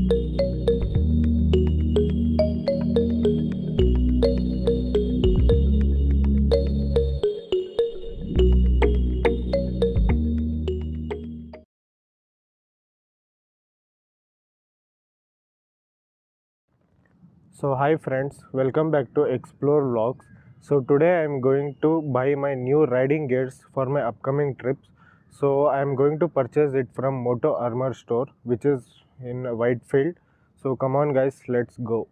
So hi friends, welcome back to Explore Vlogs. So today I am going to buy my new riding gears for my upcoming trips. So I am going to purchase it from Moto Armor store, which is in Whitefield. So come on guys, let's go.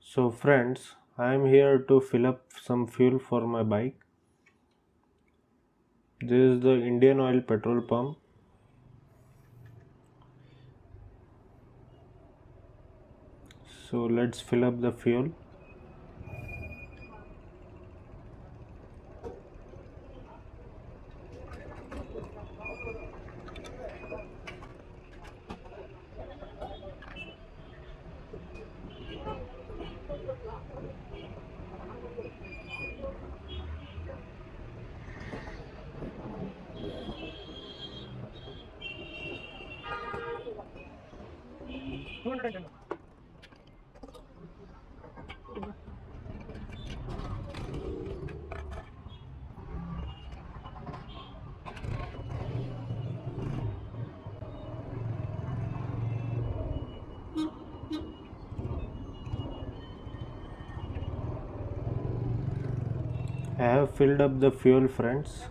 So friends, I am here to fill up some fuel for my bike. This is the Indian Oil petrol pump. So let's fill up the fuel. I have filled up the fuel friends.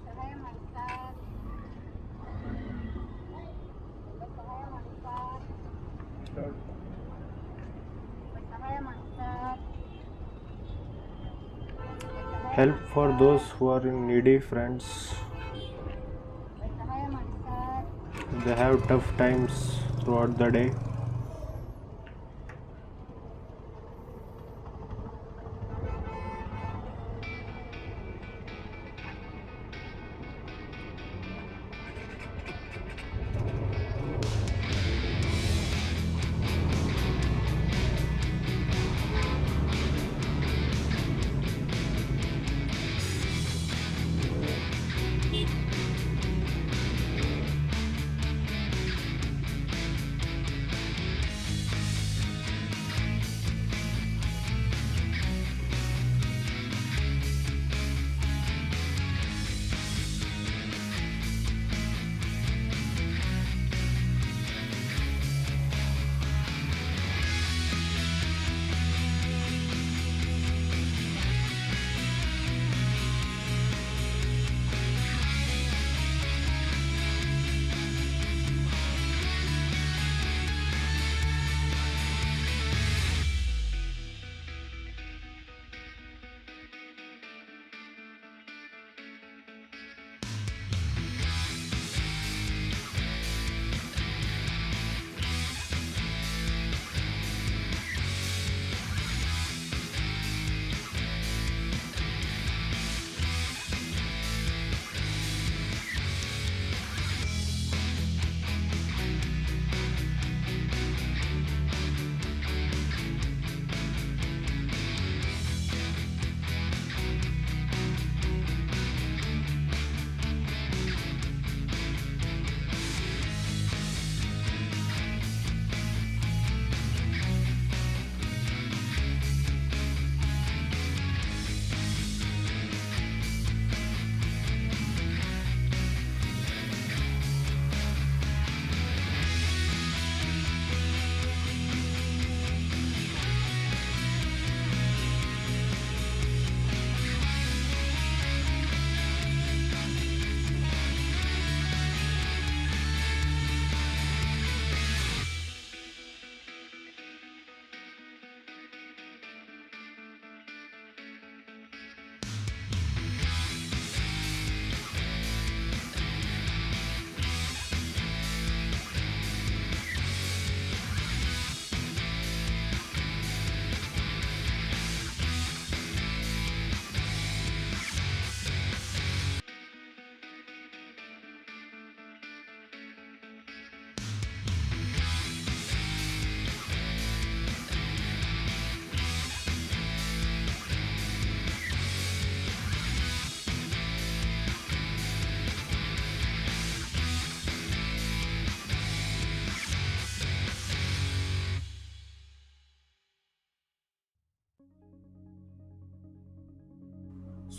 Help for those who are in needy friends. They have tough times throughout the day.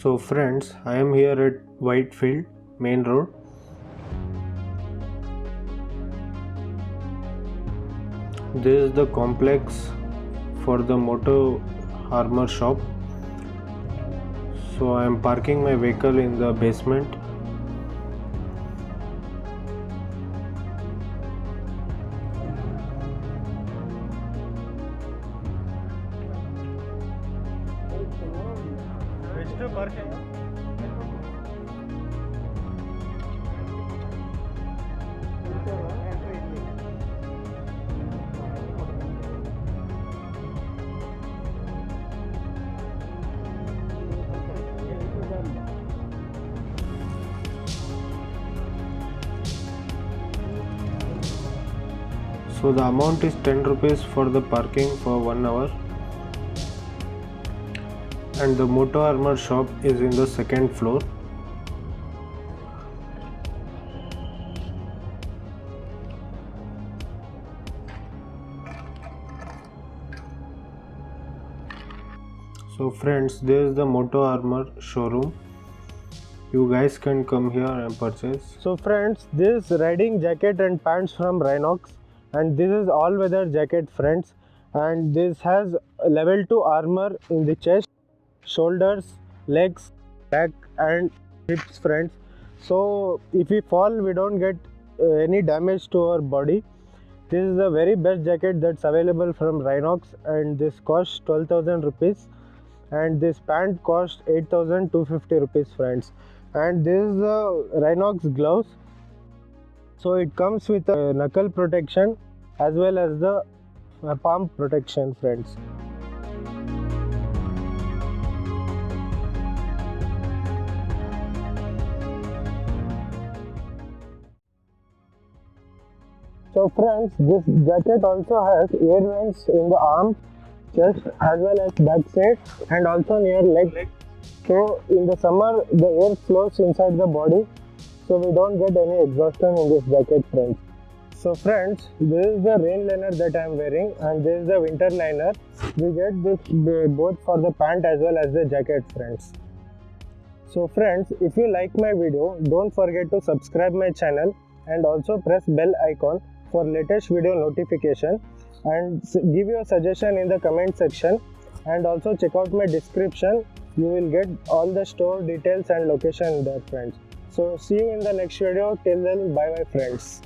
So friends, I am here at Whitefield main road. This is the complex for the Moto Armor shop. So I am parking my vehicle in the basement. So the amount is 10 rupees for the parking for 1 hour, and the Moto Armor shop is in the second floor. So friends, this is the Moto Armor showroom. You guys can come here and purchase. So friends, this riding jacket and pants from Rhinox, and this is all-weather jacket friends, and this has level 2 armor in the chest, shoulders, legs, back and hips friends. So if we fall, we don't get any damage to our body. This is the very best jacket that's available from Rhinox, and this costs 12,000 rupees, and this pant costs 8,250 rupees friends. And this is the Rhinox gloves. So it comes with a knuckle protection as well as the palm protection friends. So friends, this jacket also has air vents in the arms, chest as well as back side and also near leg. So in the summer the air flows inside the body, so we don't get any exhaustion in this jacket friends. So friends, this is the rain liner that I am wearing, and this is the winter liner. We get this both for the pant as well as the jacket friends. So friends, if you like my video, don't forget to subscribe my channel and also press bell icon for latest video notification, and give your suggestion in the comment section, and also check out my description. You will get all the store details and location there friends. So see you in the next video. Till then, bye bye friends.